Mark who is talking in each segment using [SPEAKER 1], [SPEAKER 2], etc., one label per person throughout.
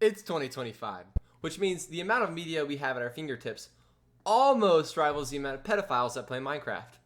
[SPEAKER 1] It's 2025, which means the amount of media we have at our fingertips almost rivals the amount of pedophiles that play Minecraft.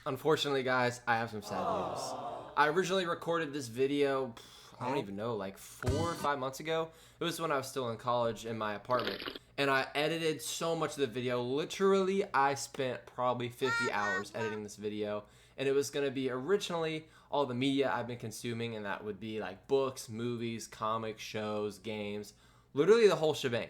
[SPEAKER 1] Unfortunately, guys, I have some sad news. I originally recorded this video, I don't even know, like 4 or 5 months ago. It was when I was still in college in my apartment. And I edited so much of the video. Literally, I spent probably 50 hours editing this video. And it was going to be originally all the media I've been consuming, and that would be like books, movies, comics, shows, games, literally the whole shebang.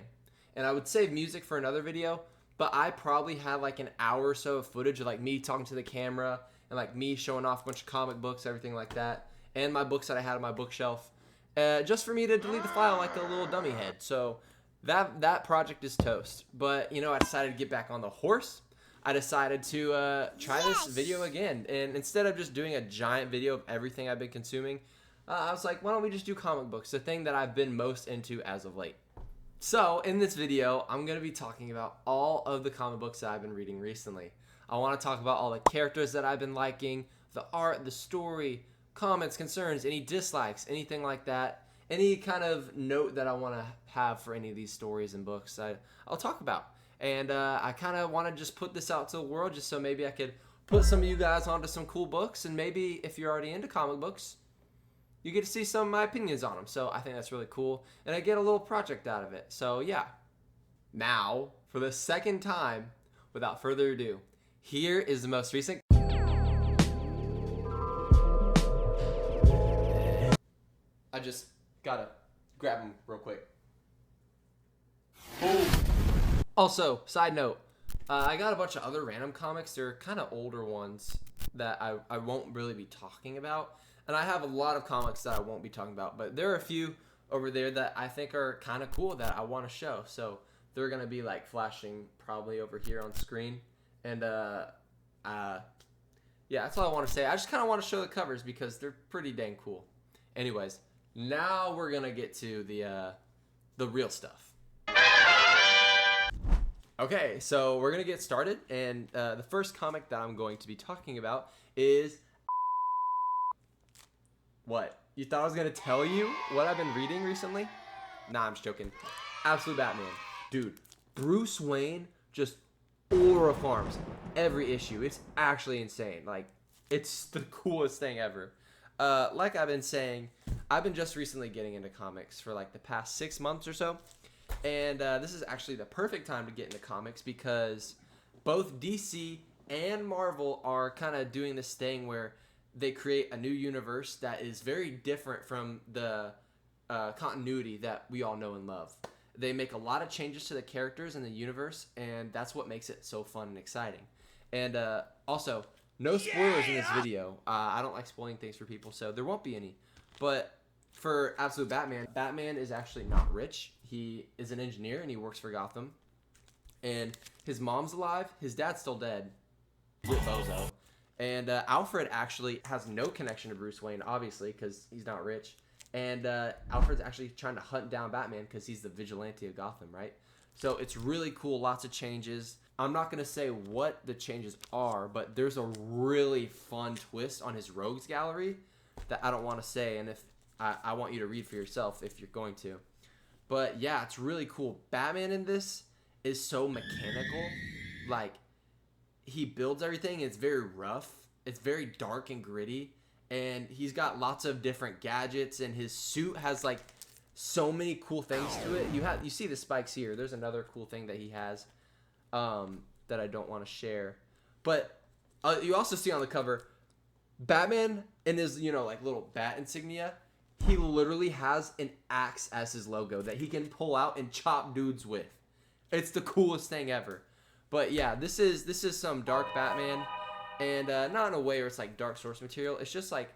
[SPEAKER 1] And I would save music for another video, but I probably had like an hour or so of footage of like me talking to the camera and like me showing off a bunch of comic books, everything like that, and my books that I had on my bookshelf, just for me to delete the file like a little dummy head. So that project is toast. But you know, I decided to get back on the horse. I decided to try this video again, and instead of just doing a giant video of everything I've been consuming, I was like, why don't we just do comic books, the thing that I've been most into as of late. So in this video, I'm going to be talking about all of the comic books that I've been reading recently. I want to talk about all the characters that I've been liking, the art, the story, comments, concerns, any dislikes, anything like that, any kind of note that I want to have for any of these stories and books I'll talk about. And I kind of want to just put this out to the world just so maybe I could put some of you guys onto some cool books. And maybe if you're already into comic books, you get to see some of my opinions on them. So I think that's really cool. And I get a little project out of it. So yeah. Now, for the second time, without further ado, here is the most recent. I just gotta grab them real quick. Boom. Also, side note, I got a bunch of other random comics. They're kind of older ones that I won't really be talking about. And I have a lot of comics that I won't be talking about. But there are a few over there that I think are kind of cool that I want to show. So they're going to be like flashing probably over here on screen. And yeah, that's all I want to say. I just kind of want to show the covers because they're pretty dang cool. Anyways, now we're going to get to the real stuff. Okay, so we're going to get started, and the first comic that I'm going to be talking about is... What? You thought I was going to tell you what I've been reading recently? Nah, I'm just joking. Absolute Batman. Dude, Bruce Wayne just aura farms every issue. It's actually insane. Like, it's the coolest thing ever. Like I've been saying, I've been just recently getting into comics for like the past 6 months or so. And this is actually the perfect time to get into comics because both DC and Marvel are kind of doing this thing where they create a new universe that is very different from the continuity that we all know and love. They make a lot of changes to the characters in the universe, and that's what makes it so fun and exciting. And also, no spoilers in this video. I don't like spoiling things for people, so there won't be any. But for Absolute Batman, Batman is actually not rich. He is an engineer and he works for Gotham. And his mom's alive. His dad's still dead. Get bozo. And Alfred actually has no connection to Bruce Wayne, obviously, because he's not rich. And Alfred's actually trying to hunt down Batman because he's the vigilante of Gotham, right? So it's really cool. Lots of changes. I'm not going to say what the changes are, but there's a really fun twist on his rogues gallery that I don't want to say. And if I want you to read for yourself if you're going to. But yeah, it's really cool. Batman in this is so mechanical. Like, he builds everything. It's very rough. It's very dark and gritty. And he's got lots of different gadgets. And his suit has, like, so many cool things to it. You see the spikes here. There's another cool thing that he has that I don't want to share. But you also see on the cover, Batman in his, like, little bat insignia. He literally has an axe as his logo that he can pull out and chop dudes with. It's the coolest thing ever. But yeah, this is some dark Batman, and not in a way where it's like dark source material. It's just like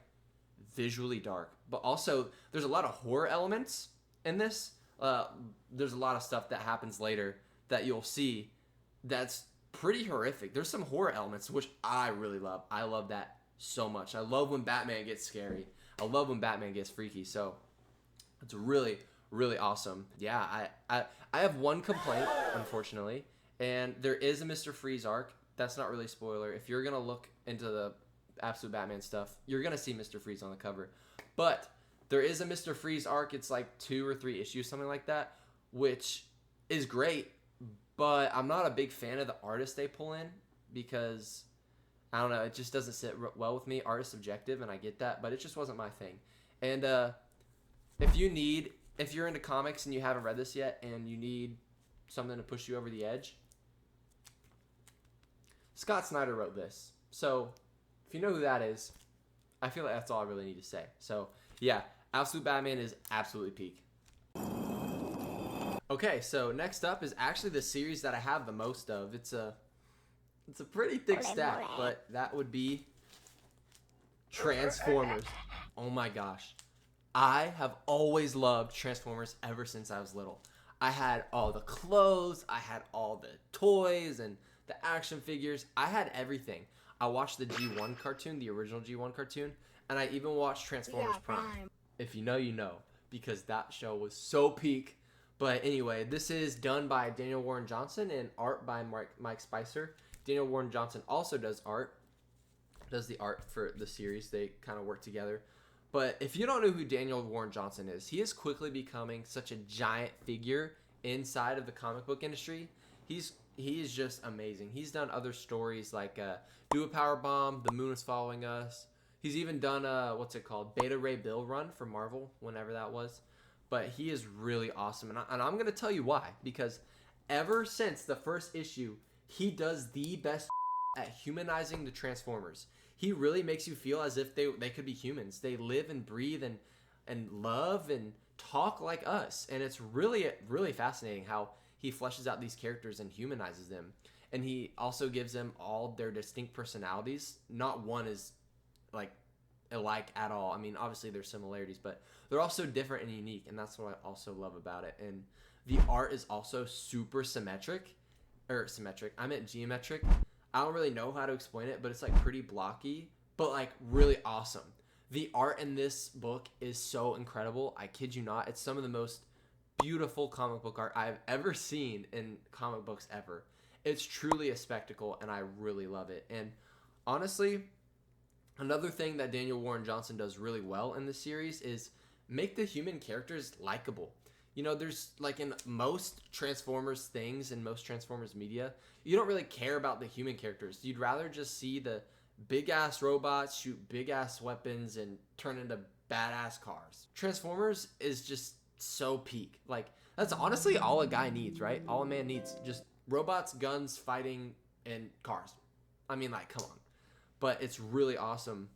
[SPEAKER 1] visually dark. But also, there's a lot of horror elements in this. There's a lot of stuff that happens later that you'll see that's pretty horrific. There's some horror elements, which I really love. I love that so much. I love when Batman gets scary. I love when Batman gets freaky, so it's really, really awesome. Yeah, I have one complaint, unfortunately, and there is a Mr. Freeze arc. That's not really a spoiler. If you're going to look into the Absolute Batman stuff, you're going to see Mr. Freeze on the cover. But There is a Mr. Freeze arc. It's like 2 or 3 issues, something like that, which is great. But I'm not a big fan of the artist they pull in because, I don't know, it just doesn't sit well with me. Art is subjective, and I get that, but it just wasn't my thing. And if you're into comics and you haven't read this yet and you need something to push you over the edge, Scott Snyder wrote this. So if you know who that is, I feel like that's all I really need to say. So yeah, Absolute Batman is absolutely peak. Okay, so next up is actually the series that I have the most of. It's a pretty thick stack, but that would be Transformers. Oh my gosh. I have always loved Transformers ever since I was little. I had all the clothes, I had all the toys and the action figures. I had everything. I watched the G1 cartoon, the original G1 cartoon, and I even watched Transformers Prime. If you know, you know, because that show was so peak. But anyway, this is done by Daniel Warren Johnson and art by Mike Spicer. Daniel Warren Johnson also does the art for the series. They kind of work together. But if you don't know who Daniel Warren Johnson is, he is quickly becoming such a giant figure inside of the comic book industry. He is just amazing. He's done other stories like Do a Power Bomb, The Moon is Following Us. He's even done Beta Ray Bill run for Marvel, whenever that was. But he is really awesome, and I'm gonna tell you why. Because ever since the first issue, he does the best at humanizing the Transformers. He really makes you feel as if they could be humans. They live and breathe and love and talk like us. And it's really, really fascinating how he fleshes out these characters and humanizes them. And he also gives them all their distinct personalities. Not one is like alike at all. I mean, obviously there's similarities, but they're also different and unique. And that's what I also love about it. And the art is also super symmetric. I meant geometric. I don't really know how to explain it, but it's like pretty blocky, but like really awesome. The art in this book is so incredible. I kid you not. It's some of the most beautiful comic book art I've ever seen in comic books ever. It's truly a spectacle, and I really love it. And honestly, another thing that Daniel Warren Johnson does really well in this series is make the human characters likable. You know, there's like in most Transformers things and most Transformers media, you don't really care about the human characters. You'd rather just see the big ass robots shoot big ass weapons and turn into badass cars. Transformers is just so peak. Like, that's honestly all a guy needs, right? All a man needs. Just robots, guns, fighting, and cars. I mean, like, come on. But it's really awesome.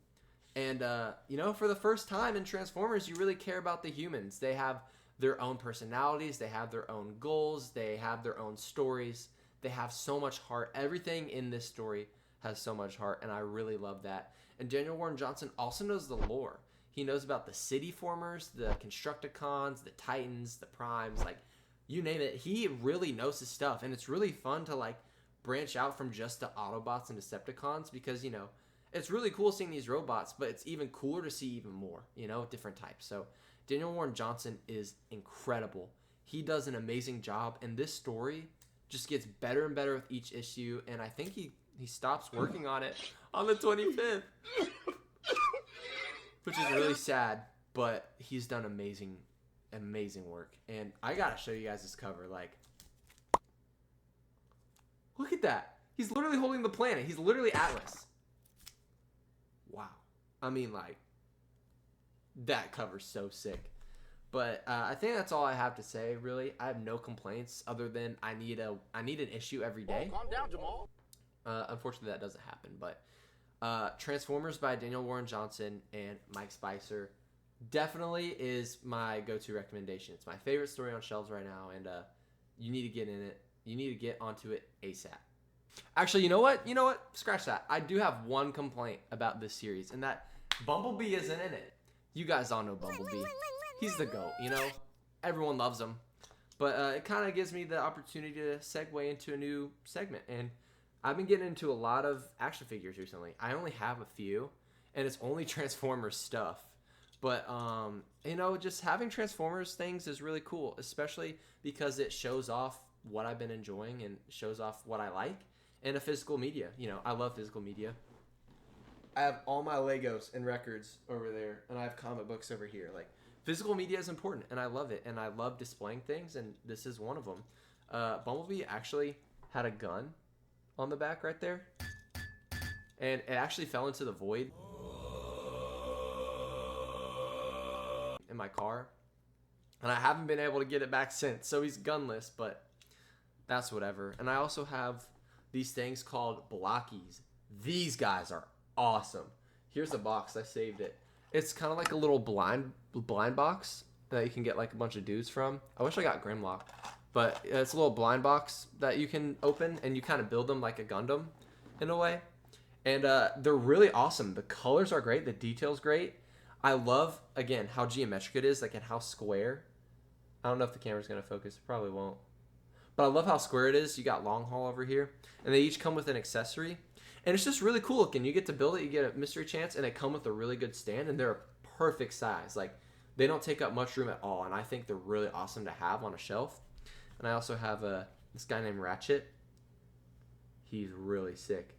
[SPEAKER 1] And, you know, for the first time in Transformers, you really care about the humans. They have their own personalities, they have their own goals, they have their own stories, they have so much heart. Everything in this story has so much heart, and I really love that. And Daniel Warren Johnson also knows the lore. He knows about the City Formers, the Constructicons, the Titans, the Primes, like, you name it. He really knows his stuff, and it's really fun to, like, branch out from just the Autobots and Decepticons because, you know, it's really cool seeing these robots, but it's even cooler to see even more, you know, different types. So Daniel Warren Johnson is incredible. He does an amazing job, and this story just gets better and better with each issue, and I think he stops working on it on the 25th, which is really sad, but he's done amazing work. And I gotta show you guys this cover. Like, look at that. He's literally holding the planet. He's literally Atlas. Wow. I mean, like, that cover's so sick. But I think that's all I have to say, really. I have no complaints other than I need an issue every day.
[SPEAKER 2] Oh, calm down, Jamal.
[SPEAKER 1] Unfortunately, that doesn't happen. But Transformers by Daniel Warren Johnson and Mike Spicer definitely is my go-to recommendation. It's my favorite story on shelves right now, and you need to get in it. You need to get onto it ASAP. Actually, you know what? Scratch that. I do have one complaint about this series, and that Bumblebee isn't in it. You guys all know Bumblebee. He's the GOAT, you know? Everyone loves him. But it kind of gives me the opportunity to segue into a new segment. And I've been getting into a lot of action figures recently. I only have a few, and it's only Transformers stuff. But, you know, just having Transformers things is really cool, especially because it shows off what I've been enjoying and shows off what I like in a physical media. You know, I love physical media. I have all my Legos and records over there, and I have comic books over here. Like, physical media is important, and I love it, and I love displaying things, and this is one of them. Bumblebee actually had a gun on the back right there, and it actually fell into the void in my car, and I haven't been able to get it back since, so he's gunless, but that's whatever. And I also have these things called blockies. These guys are awesome. Here's the box. I saved it. It's kind of like a little blind box that you can get like a bunch of dudes from. I wish I got Grimlock, but it's a little blind box that you can open, and you kind of build them like a Gundam in a way. And they're really awesome. The colors are great. The detail's great. I love, again, how geometric it is, like, and how square. I don't know if the camera's going to focus. It probably won't. But I love how square it is. You got long haul over here. And they each come with an accessory. And it's just really cool looking. You get to build it. You get a mystery chance. And they come with a really good stand. And they're a perfect size. Like, they don't take up much room at all. And I think they're really awesome to have on a shelf. And I also have this guy named Ratchet. He's really sick.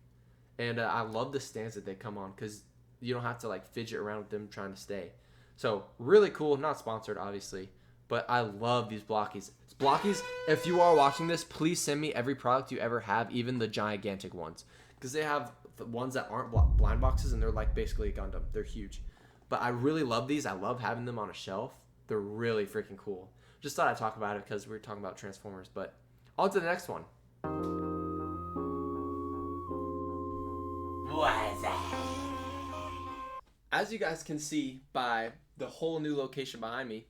[SPEAKER 1] And I love the stands that they come on, because you don't have to like fidget around with them trying to stay. So really cool. Not sponsored, obviously. But I love these blockies. Blockies, if you are watching this, please send me every product you ever have, even the gigantic ones. Because they have the ones that aren't blind boxes, and they're like basically a Gundam. They're huge. But I really love these. I love having them on a shelf. They're really freaking cool. Just thought I'd talk about it because we were talking about Transformers. But on to the next one. What is that? As you guys can see by the whole new location behind me,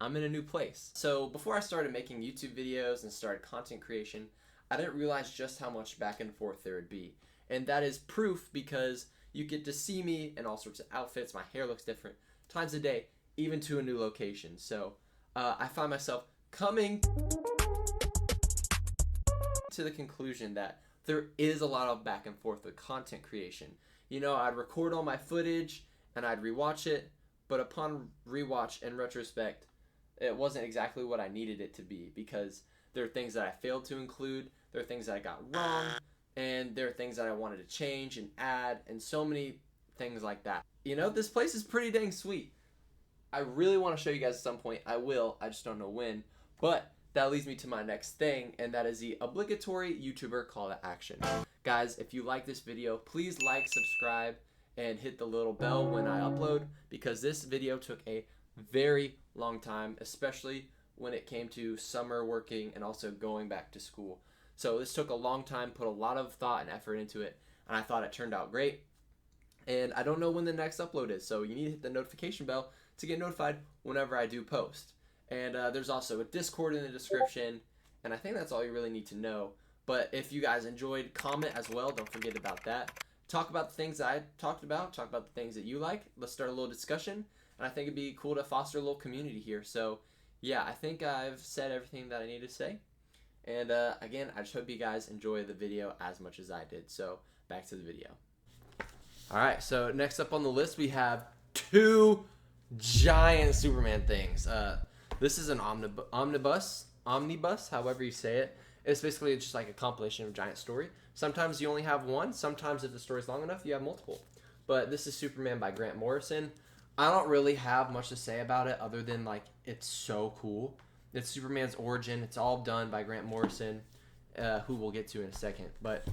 [SPEAKER 1] I'm in a new place. So before I started making YouTube videos and started content creation, I didn't realize just how much back and forth there would be. And that is proof, because you get to see me in all sorts of outfits. My hair looks different times a day, even to a new location. So I find myself coming to the conclusion that there is a lot of back and forth with content creation. You know, I'd record all my footage and I'd rewatch it, but upon rewatch and retrospect, it wasn't exactly what I needed it to be, because there are things that I failed to include, there are things that I got wrong, and there are things that I wanted to change and add, and so many things like that. You know, this place is pretty dang sweet. I really want to show you guys at some point. I will, I just don't know when. But that leads me to my next thing, and that is the obligatory YouTuber call to action. Guys, if you like this video, please like, subscribe, and hit the little bell when I upload, because this video took a very long time, especially when it came to summer working and also going back to school. So this took a long time, put a lot of thought and effort into it, and I thought it turned out great. And I don't know when the next upload is, so you need to hit the notification bell to get notified whenever I do post. And there's also a Discord in the description, and I think that's all you really need to know. But if you guys enjoyed, comment as well. Don't forget about that. Talk about the things that I talked about. Talk about the things that you like. Let's start a little discussion. And I think it'd be cool to foster a little community here. So, yeah, I think I've said everything that I need to say. And, again, I just hope you guys enjoy the video as much as I did. So, back to the video. Alright, so next up on the list, we have two giant Superman things. This is an omnibus, however you say it. It's basically just like a compilation of a giant story. Sometimes you only have one. Sometimes if the story's long enough, you have multiple. But this is Superman by Grant Morrison. I don't really have much to say about it other than, like, it's so cool. It's Superman's origin. It's all done by Grant Morrison, who we'll get to in a second. But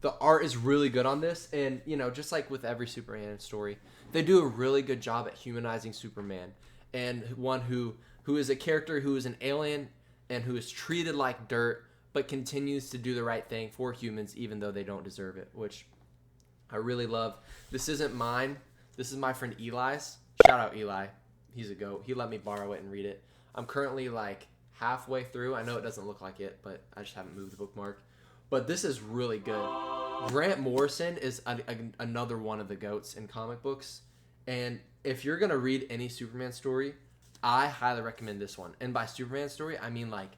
[SPEAKER 1] the art is really good on this. And, you know, just like with every Superman story, they do a really good job at humanizing Superman. And one who is a character who is an alien and who is treated like dirt, but continues to do the right thing for humans even though they don't deserve it, which I really love. This isn't mine. This is my friend Eli's. Shout out Eli. He's a goat. He let me borrow it and read it. I'm currently like halfway through. I know it doesn't look like it, but I just haven't moved the bookmark. But this is really good. Grant Morrison is another one of the goats in comic books. And if you're going to read any Superman story, I highly recommend this one. And by Superman story, I mean like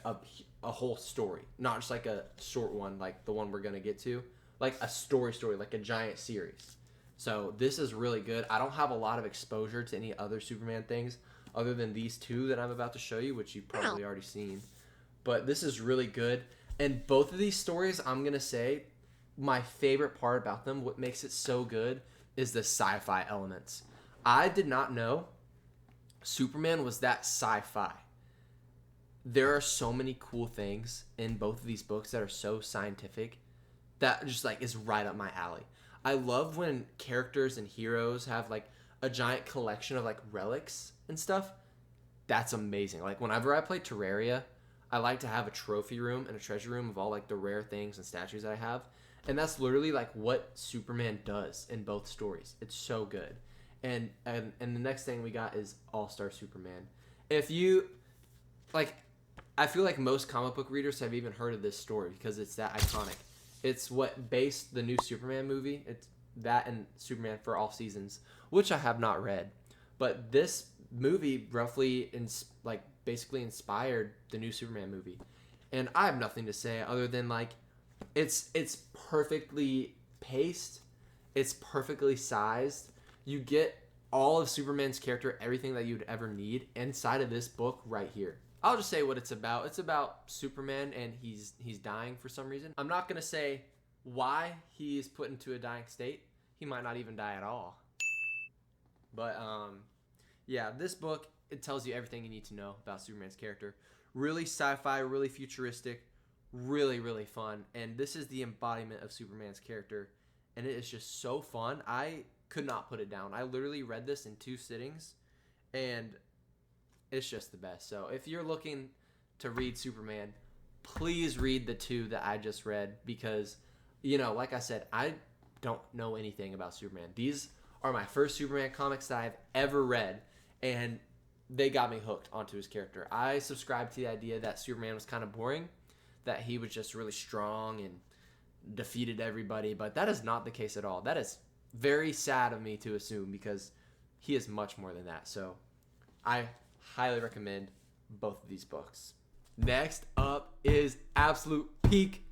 [SPEAKER 1] a whole story. Not just like a short one like the one we're going to get to. Like a story, like a giant series. So this is really good. I don't have a lot of exposure to any other Superman things other than these two that I'm about to show you, which you've probably already seen. But this is really good. And both of these stories, I'm going to say, my favorite part about them, what makes it so good, is the sci-fi elements. I did not know Superman was that sci-fi. There are so many cool things in both of these books that are so scientific that just like is right up my alley. I love when characters and heroes have like a giant collection of like relics and stuff. That's amazing. Like whenever I play Terraria, I like to have a trophy room and a treasure room of all like the rare things and statues that I have. And that's literally like what Superman does in both stories. It's so good. And the next thing we got is All-Star Superman. If you like, I feel like most comic book readers have even heard of this story because it's that iconic. It's what based the new Superman movie. It's that and Superman for All Seasons, which I have not read. But this movie roughly basically inspired the new Superman movie. And I have nothing to say other than like it's perfectly paced. It's perfectly sized. You get all of Superman's character, everything that you'd ever need inside of this book right here. I'll just say what it's about. It's about Superman and he's dying for some reason. I'm not going to say why he is put into a dying state. He might not even die at all. But yeah, this book, it tells you everything you need to know about Superman's character. Really sci-fi, really futuristic, really, really fun. And this is the embodiment of Superman's character. And it is just so fun. I could not put it down. I literally read this in 2 sittings. And it's just the best. So if you're looking to read Superman, please read the 2 that I just read. Because, you know, like I said, I don't know anything about Superman. These are my first Superman comics that I've ever read. And they got me hooked onto his character. I subscribed to the idea that Superman was kind of boring, that he was just really strong and defeated everybody, but that is not the case at all. That is very sad of me to assume because he is much more than that. So I highly recommend both of these books. Next up is absolute peak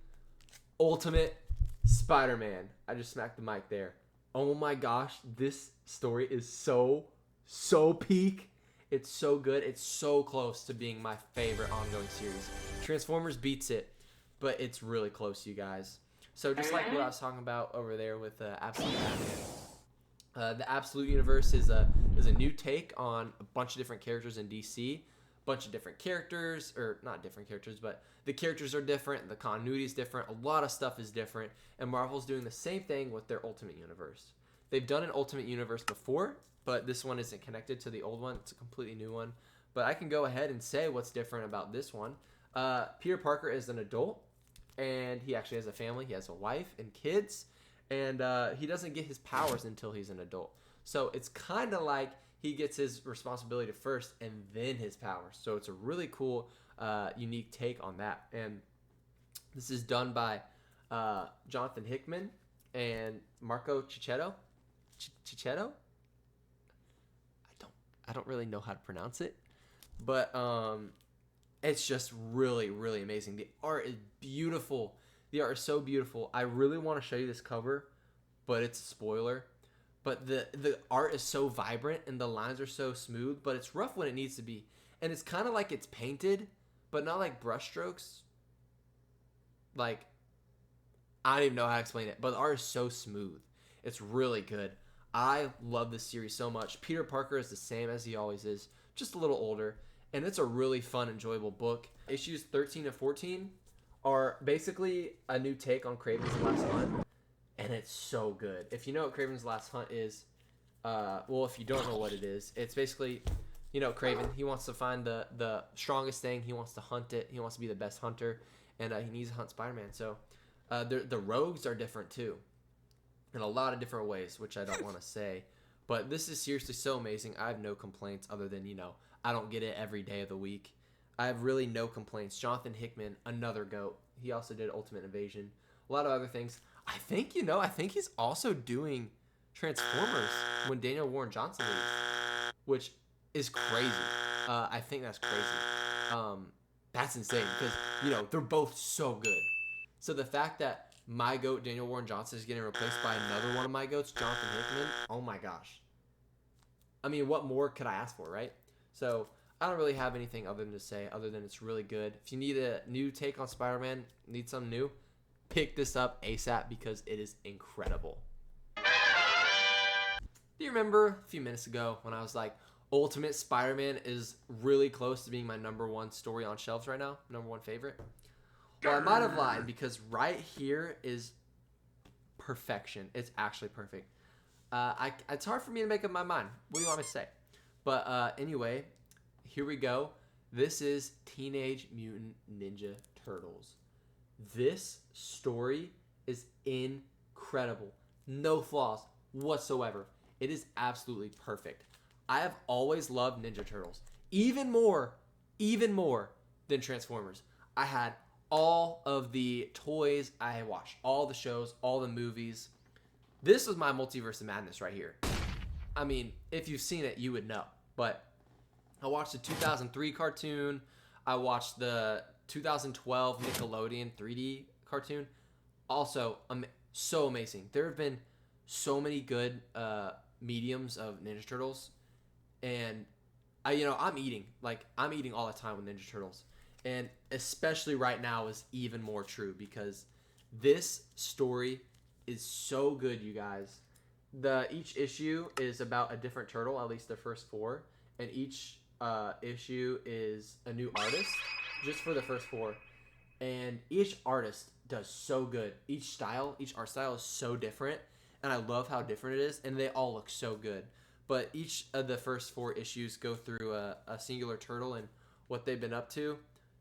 [SPEAKER 1] Ultimate Spider-Man. I just smacked the mic there. Oh my gosh, this story is so peak. It's so good. It's so close to being my favorite ongoing series. Transformers beats it, but it's really close, you guys. So just like what I was talking about over there with Absolute Batman, the Absolute Universe is a new take on a bunch of different characters in DC. Bunch of different characters, or not different characters, but the characters are different, the continuity is different, a lot of stuff is different, and Marvel's doing the same thing with their Ultimate Universe. They've done an Ultimate Universe before, but this one isn't connected to the old one. It's a completely new one. But I can go ahead and say what's different about this one. Peter Parker is an adult, and he actually has a family. He has a wife and kids, and he doesn't get his powers until he's an adult. So it's kind of like he gets his responsibility first and then his powers. So it's a really cool, unique take on that. And this is done by Jonathan Hickman and Marco Cicchetto. Cicchetto? I don't really know how to pronounce it, but it's just really, really amazing. The art is beautiful. The art is so beautiful. I really want to show you this cover, but it's a spoiler. But the art is so vibrant and the lines are so smooth, but it's rough when it needs to be. And it's kind of like it's painted, but not like brush strokes. Like, I don't even know how to explain it, but the art is so smooth. It's really good. I love this series so much. Peter Parker is the same as he always is, just a little older. And it's a really fun, enjoyable book. Issues 13 and 14 are basically a new take on Kraven's Last Hunt. And it's so good. If you know what Kraven's Last Hunt is, well, if you don't know what it is, it's basically, you know, Kraven, he wants to find the strongest thing. He wants to hunt it. He wants to be the best hunter. And he needs to hunt Spider-Man. So the rogues are different, too. In a lot of different ways, which I don't want to say. But this is seriously so amazing. I have no complaints other than, you know, I don't get it every day of the week. I have really no complaints. Jonathan Hickman, another GOAT. He also did Ultimate Invasion. A lot of other things. I think he's also doing Transformers when Daniel Warren Johnson leaves, which is crazy. I think that's crazy. That's insane because, you know, they're both so good. So the fact that my GOAT, Daniel Warren Johnson, is getting replaced by another one of my GOATs, Jonathan Hickman, oh my gosh. I mean, what more could I ask for, right? So I don't really have anything other than to say, other than it's really good. If you need a new take on Spider-Man, need something new, pick this up ASAP because it is incredible. Do you remember a few minutes ago when I was like, Ultimate Spider-Man is really close to being my #1 story on shelves right now, #1 favorite? Well, I might have lied because right here is perfection. It's actually perfect. It's hard for me to make up my mind. What do you want me to say? But anyway, here we go. This is Teenage Mutant Ninja Turtles. This story is incredible. No flaws whatsoever. It is absolutely perfect. I have always loved Ninja Turtles. Even more than Transformers. I had all of the toys. I watched all the shows, all the movies. This was my multiverse of madness right here. I mean, if you've seen it, you would know. But I watched the 2003 cartoon. I watched the 2012 Nickelodeon 3D cartoon. Also, so amazing. There have been so many good mediums of Ninja Turtles, and I'm eating all the time with Ninja Turtles, and especially right now is even more true because this story is so good, you guys. Each issue is about a different turtle, at least the first 4, and each issue is a new artist just for the first 4, and each artist does so good. Each art style is so different, and I love how different it is, and they all look so good. But each of the first 4 issues go through a singular turtle and what they've been up to.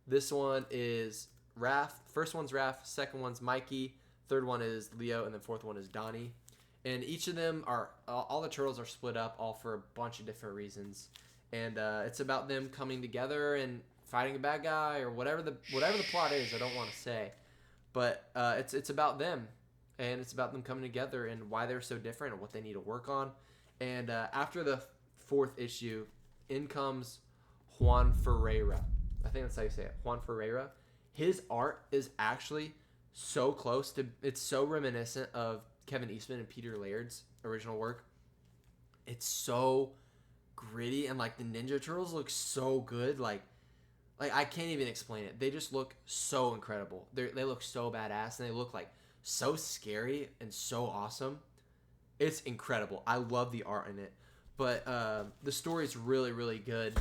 [SPEAKER 1] This one is Raph. First one's Raph. Second one's Mikey. Third one is Leo, and the fourth one is Donnie. And each of them all the turtles are split up, all for a bunch of different reasons. And it's about them coming together and fighting a bad guy or whatever the plot is. I don't want to say, but it's about them, and it's about them coming together and why they're so different and what they need to work on. And after the 4th issue, in comes Juan Ferreira. I think that's how you say it, Juan Ferreira. His art is actually so close to, it's so reminiscent of Kevin Eastman and Peter Laird's original work. It's so gritty, and like the Ninja Turtles look so good. Like I can't even explain it. They just look so incredible. They look so badass, and they look like so scary and so awesome. It's incredible. I love the art in it. But the story is really, really good.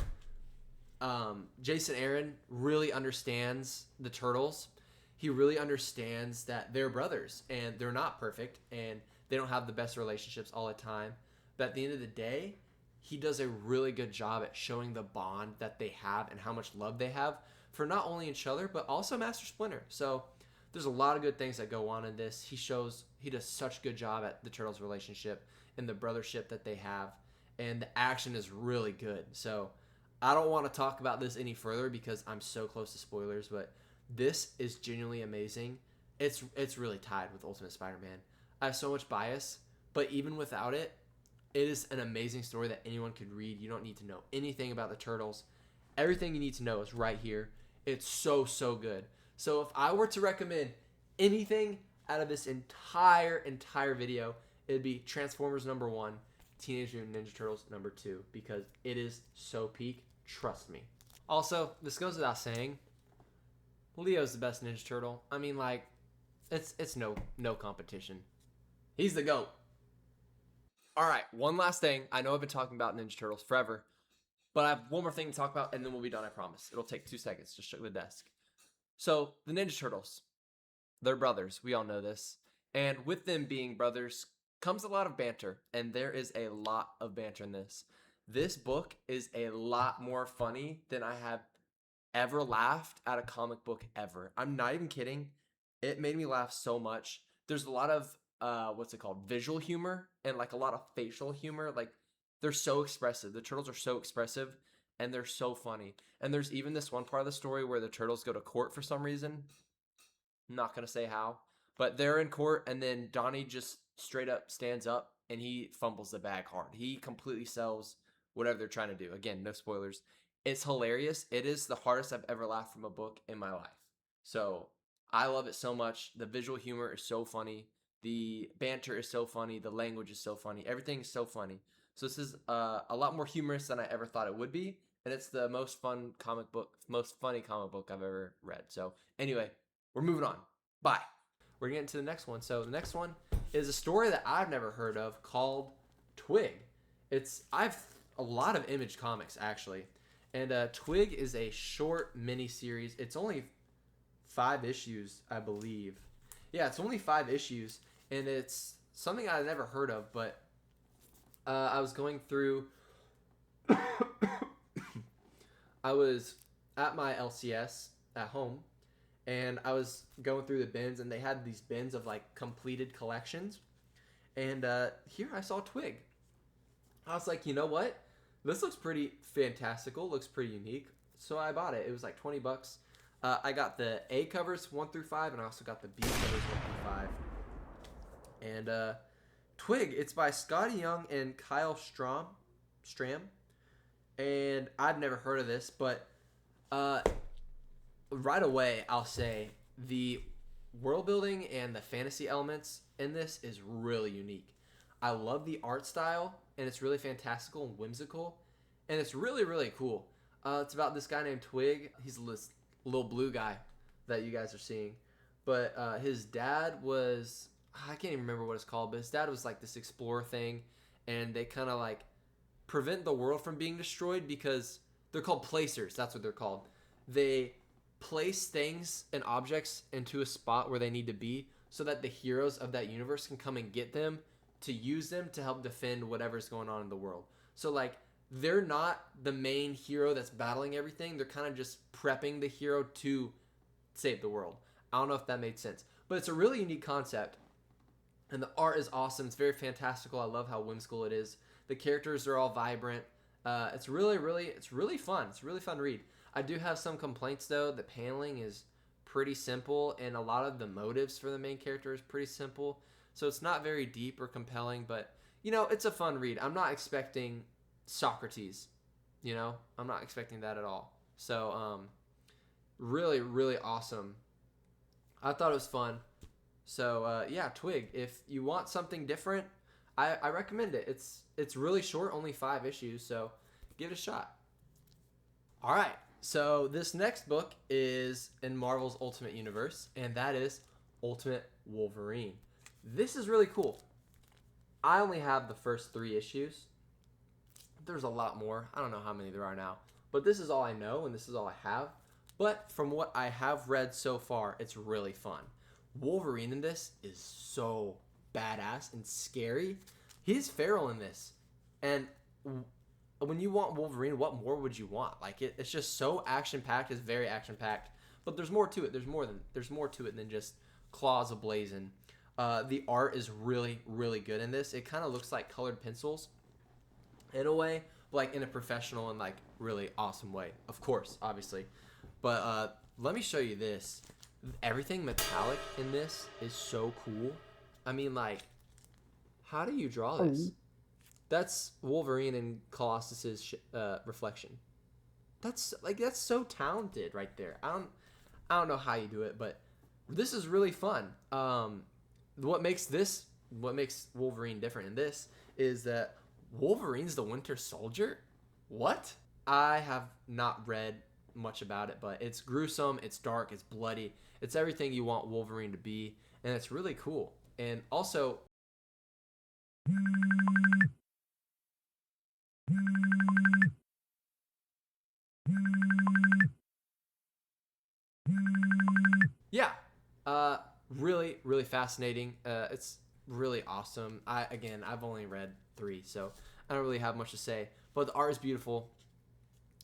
[SPEAKER 1] Jason Aaron really understands the Turtles. He really understands that they're brothers, and they're not perfect, and they don't have the best relationships all the time. But at the end of the day, he does a really good job at showing the bond that they have and how much love they have for not only each other, but also Master Splinter. So there's a lot of good things that go on in this. He does such a good job at the Turtles' relationship and the brothership that they have, and the action is really good. So I don't want to talk about this any further because I'm so close to spoilers, but this is genuinely amazing. It's really tied with Ultimate Spider-Man. I have so much bias, but even without it, it is an amazing story that anyone could read. You don't need to know anything about the Turtles. Everything you need to know is right here. It's so, so good. So if I were to recommend anything out of this entire video, it'd be Transformers #1, Teenage Mutant Ninja Turtles #2, because it is so peak. Trust me. Also, this goes without saying, Leo's the best Ninja Turtle. I mean, like, it's no competition. He's the GOAT. All right, one last thing. I know I've been talking about Ninja Turtles forever, but I have one more thing to talk about, and then we'll be done, I promise. It'll take 2 seconds. Just shook the desk. So, the Ninja Turtles, they're brothers. We all know this. And with them being brothers comes a lot of banter, and there is a lot of banter in this. This book is a lot more funny than I have ever laughed at a comic book ever. I'm not even kidding. It made me laugh so much. There's a lot of visual humor, and like a lot of facial humor. Like, they're so expressive. The Turtles are so expressive, and they're so funny. And there's even this one part of the story where the Turtles go to court for some reason. I'm not gonna say how, but they're in court, and then Donnie just straight up stands up and he fumbles the bag hard. He completely sells whatever they're trying to do. Again, no spoilers. It's hilarious. It is the hardest I've ever laughed from a book in my life. So I love it so much. The visual humor is so funny. The banter is so funny. The language is so funny. Everything is so funny. So this is a lot more humorous than I ever thought it would be. And it's the most funny comic book I've ever read. So anyway, we're moving on. Bye. we're getting to the next one. So the next one is a story that I've never heard of called Twig. I've a lot of Image comics actually, and Twig is a short mini series. It's only 5 issues, I believe. Yeah, it's only 5 issues, and it's something I've never heard of. But I was going through. I was at my LCS at home, and I was going through the bins, and they had these bins of like completed collections. And here I saw Twig. I was like, you know what? This looks pretty fantastical. Looks pretty unique. So I bought it. It was like $20. I got the A covers 1 through 5, and I also got the B covers 1 through 5. And Twig, it's by Scotty Young and Kyle Stram. And I've never heard of this, but right away I'll say the world building and the fantasy elements in this is really unique. I love the art style, and it's really fantastical and whimsical, and it's really, really cool. It's about this guy named Twig. He's this little blue guy that you guys are seeing, but his dad was, I can't even remember what it's called, but his dad was like this explorer thing, and they kind of like prevent the world from being destroyed because they're called placers. That's what they're called. They place things and objects into a spot where they need to be so that the heroes of that universe can come and get them to use them to help defend whatever's going on in the world. So like they're not the main hero that's battling everything. They're kind of just prepping the hero to save the world. I don't know if that made sense, but it's a really unique concept, and the art is awesome. It's very fantastical. I love how whimsical it is. The characters are all vibrant. It's really fun. It's a really fun read. I do have some complaints though. The paneling is pretty simple, and a lot of the motives for the main character is pretty simple. So it's not very deep or compelling, but you know, it's a fun read. I'm not expecting Socrates, you know? I'm not expecting that at all. So really, really awesome. I thought it was fun. So yeah, Twig, if you want something different, I recommend it. It's really short, only 5 issues, so give it a shot. All right, so this next book is in Marvel's Ultimate Universe, and that is Ultimate Wolverine. This is really cool. I only have the first 3 issues. There's a lot more. I don't know how many there are now, but this is all I know, and this is all I have. But from what I have read so far, it's really fun. Wolverine in this is so badass and scary. He's feral in this, and when you want Wolverine, what more would you want? Like it's just so action packed. It's very action packed, but there's more to it. There's more to it than just claws ablazing. The art is really, really good in this. It kind of looks like colored pencils in a way, but like in a professional and like really awesome way. Of course, obviously, but let me show you this. Everything metallic in this is so cool. I mean, like, how do you draw this? That's Wolverine and Colossus's reflection. That's so talented right there. I don't know how you do it, but this is really fun. What makes Wolverine different in this is that Wolverine's the Winter Soldier. What? I have not read much about it, but it's gruesome, it's dark, it's bloody, it's everything you want Wolverine to be, and it's really cool. And also, yeah, really, really fascinating. It's really awesome. I've only read 3, so I don't really have much to say, but the art is beautiful.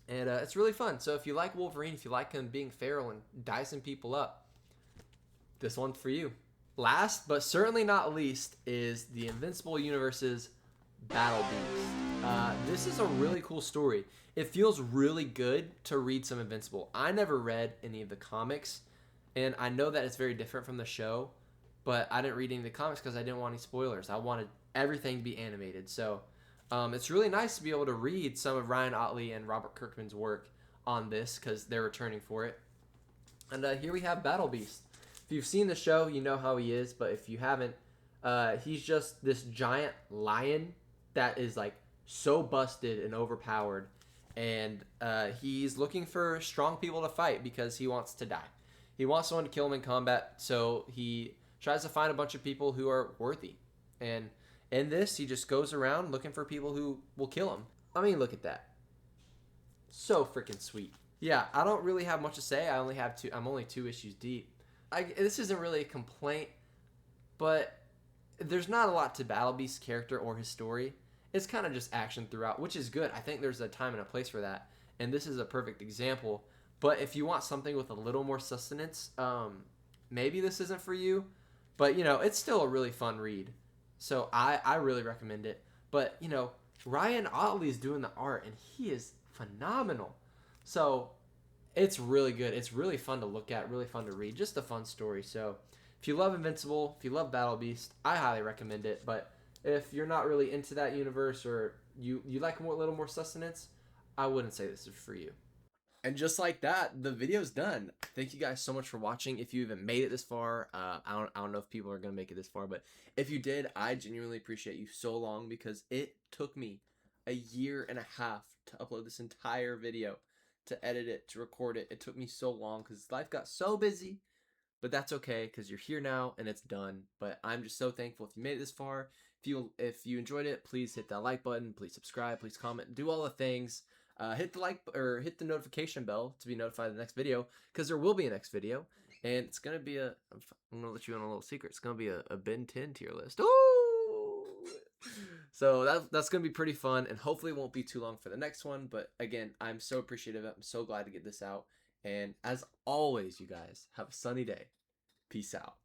[SPEAKER 1] And it's really fun. So if you like Wolverine, if you like him being feral and dicing people up, this one's for you. Last, but certainly not least, is the Invincible Universe's Battle Beast. This is a really cool story. It feels really good to read some Invincible. I never read any of the comics, and I know that it's very different from the show, but I didn't read any of the comics because I didn't want any spoilers. I wanted everything to be animated. So it's really nice to be able to read some of Ryan Ottley and Robert Kirkman's work on this because they're returning for it. And here we have Battle Beast. If you've seen the show, you know how he is, but if you haven't, he's just this giant lion that is like so busted and overpowered, and he's looking for strong people to fight because he wants to die. He wants someone to kill him in combat, so he tries to find a bunch of people who are worthy. And in this, he just goes around looking for people who will kill him. I mean, look at that. So freaking sweet. Yeah, I don't really have much to say. I'm only 2 issues deep. This isn't really a complaint, but there's not a lot to Battle Beast's character or his story. It's kind of just action throughout, which is good. I think there's a time and a place for that, and this is a perfect example. But if you want something with a little more sustenance, maybe this isn't for you. But it's still a really fun read. So I really recommend it. But Ryan Otley's doing the art, and he is phenomenal. So it's really good. It's really fun to look at, really fun to read. Just a fun story. So if you love Invincible, if you love Battle Beast, I highly recommend it. But if you're not really into that universe, or you like a little more sustenance, I wouldn't say this is for you. And just like that, the video's done. Thank you guys so much for watching. If you even made it this far, I don't know if people are gonna make it this far, but if you did, I genuinely appreciate you so long, because it took me a year and a half to upload this entire video, to edit it, to record it. It took me so long because life got so busy. But that's okay, because you're here now and it's done. But I'm just so thankful if you made it this far. If you enjoyed it, please hit that like button. Please subscribe. Please comment. Do all the things. Hit the like or hit the notification bell to be notified of the next video, because there will be a next video, and it's gonna be I'm gonna let you in a little secret. It's gonna be a Ben 10 tier list. Ooh! So that's gonna be pretty fun, and hopefully it won't be too long for the next one. But again, I'm so appreciative. I'm so glad to get this out. And as always, you guys have a sunny day. Peace out.